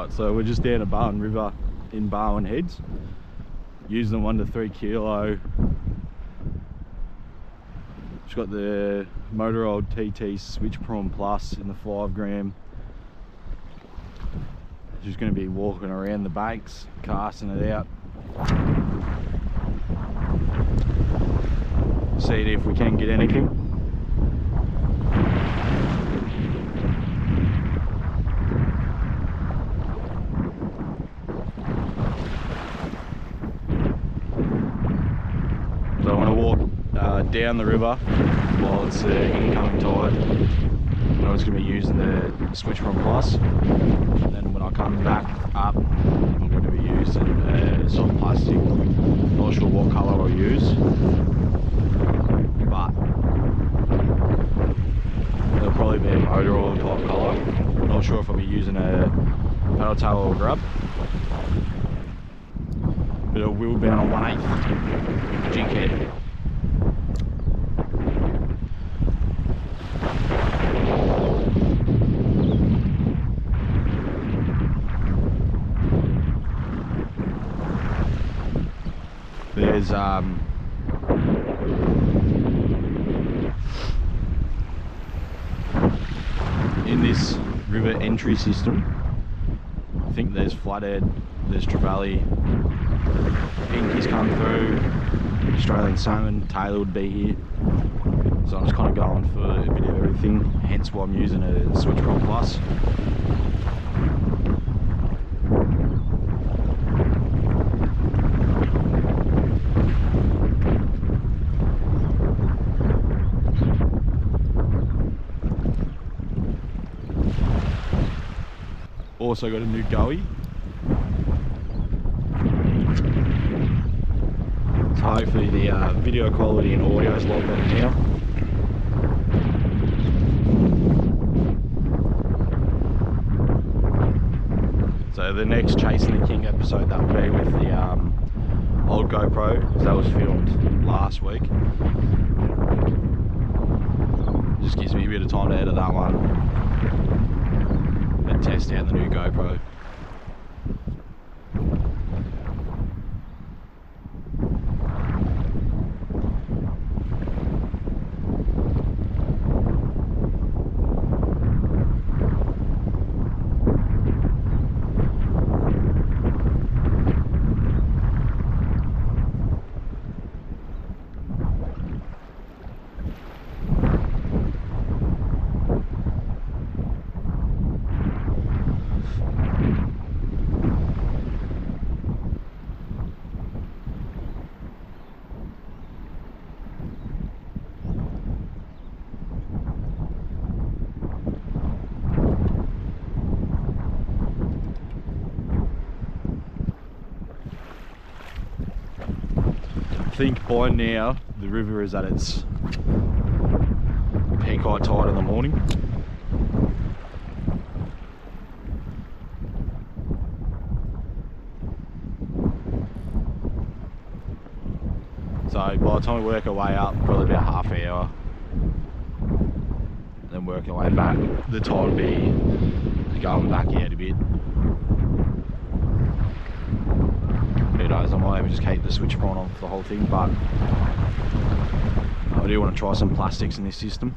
Alright, so we're just down at Barwon River in Barwon Heads, using the 1 to 3 kilo. It's got the Motor Old TT Switch Prawn Plus in the 5 gram. Just going to be walking around the banks, casting it out, seeing if we can get anything. So I want to walk down the river while it's incoming tide. I'm just going to be using the Switch Prawn Plus, and then when I come back up, I'm going to be using soft plastic. Not sure what colour I'll use, but it'll probably be a motor oil type colour. Not sure if I'll be using a paddle tail or grub, but it will be on a 1/8 jig head. There's in this river entry system, I think there's flathead, there's trevally, pinkies come through, Australian salmon, tailor would be here. So I'm just kind of going for a bit of everything, hence why I'm using a Switch Prawn Plus. Also got a new goey. So hopefully the video quality and audio is a lot better now. So the next Chasing the King episode, that will be with the old GoPro, because that was filmed last week. Just gives me a bit of time to edit that one and test out the new GoPro. I think by now the river is at its peak high tide in the morning. So by the time we work our way up, probably about half an hour, then work our way back, the tide will be going back out a bit. Who knows, I might even just keep the Switch Prawn on for the whole thing, but I do want to try some plastics in this system.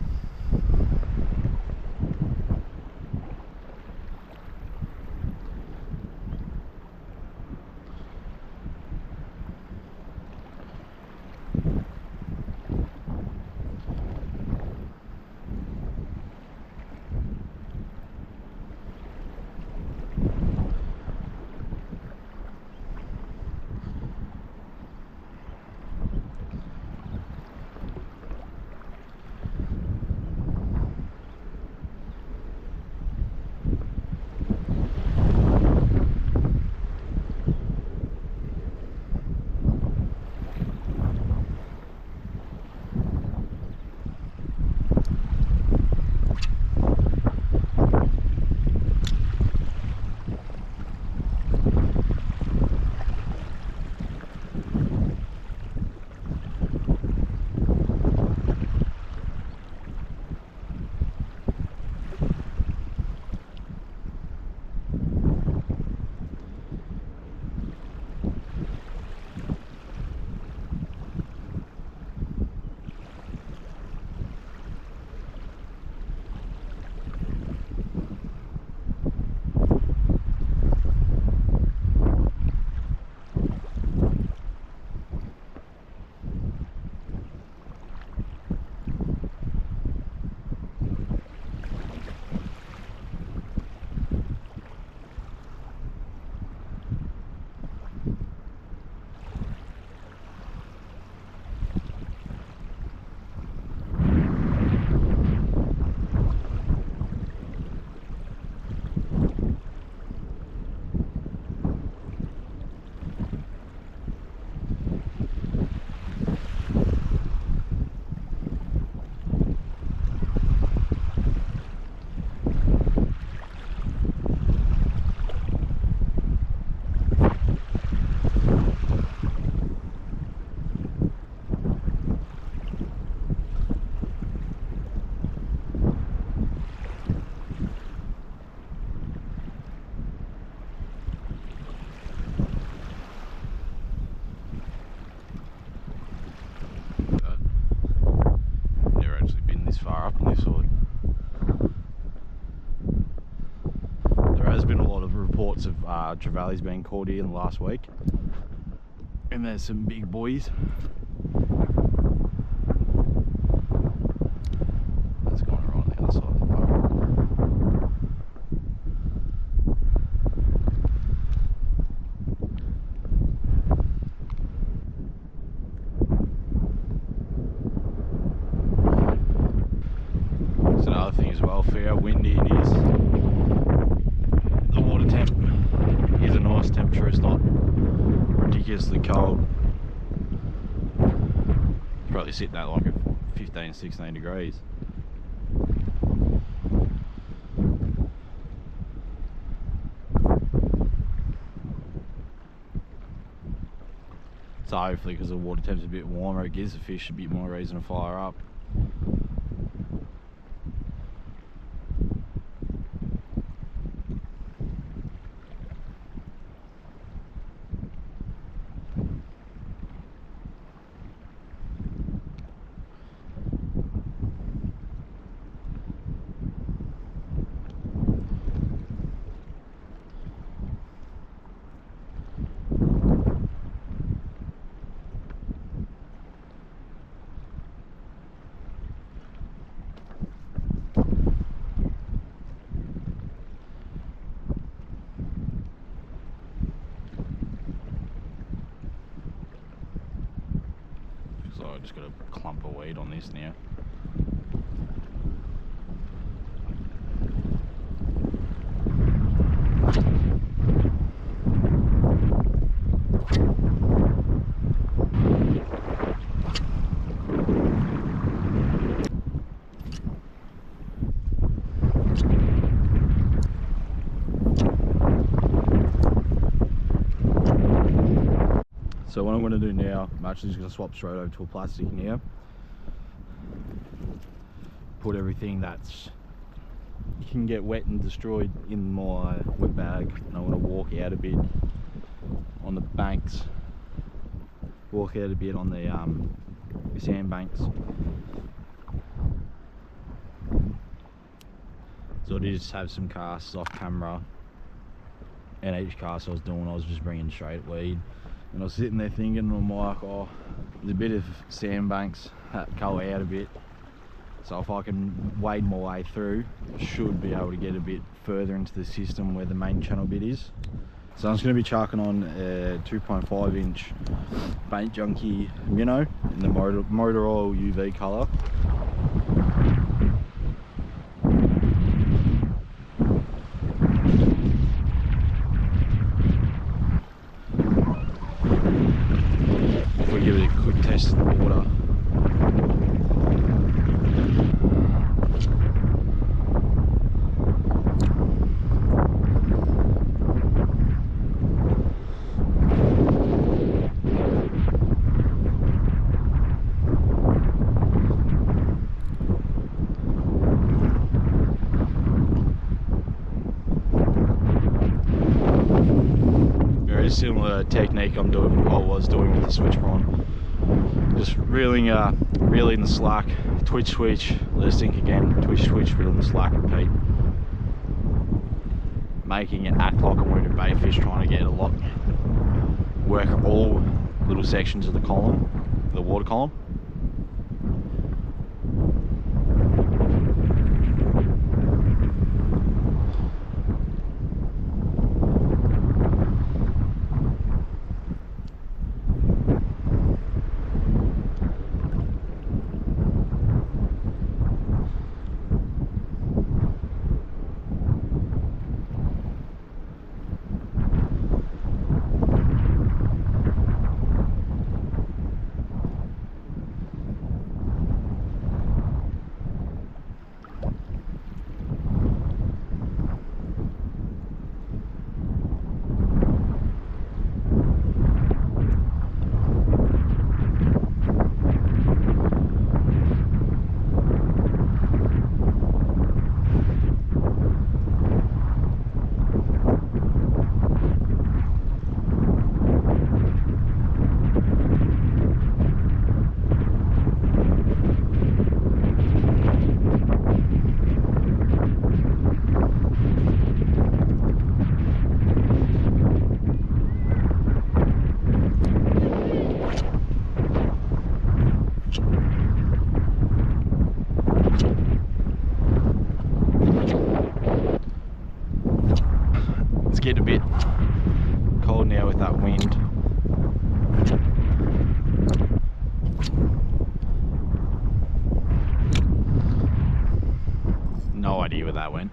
trevallies been caught in the last week, and there's some big boys. That's going right on the other side of the boat. That's another thing as well, for how windy it is. The water temp is a nice temperature, it's not ridiculously cold. It's probably sitting at like 15, 16 degrees. So hopefully, because the water temp's a bit warmer, it gives the fish a bit more reason to fire up. So I just got a clump of weed on this now. So what I'm going to do now, I'm actually just going to swap straight over to a plastic now. Put everything that's can get wet and destroyed in my wet bag, and I'm going to walk out a bit on the banks, walk out a bit on the sand banks. So I did just have some casts off camera, and each cast I was doing, I was just bringing straight weed. And I was sitting there thinking, I'm like, oh, there's a bit of sandbanks that go out a bit. So if I can wade my way through, I should be able to get a bit further into the system where the main channel bit is. So I'm just going to be chucking on a 2.5 inch paint Junkie minnow in the motor oil UV colour. Give it a quick test in the water. Very similar technique I was doing with the Switch Prawn. Just reeling the slack, twitch switch, let it sink again, twitch switch, reeling the slack, repeat. Making it act like I'm wounded bait fish, trying to get a lot, work all little sections of the column, the water column. It's getting a bit cold now with that wind. No idea where that went.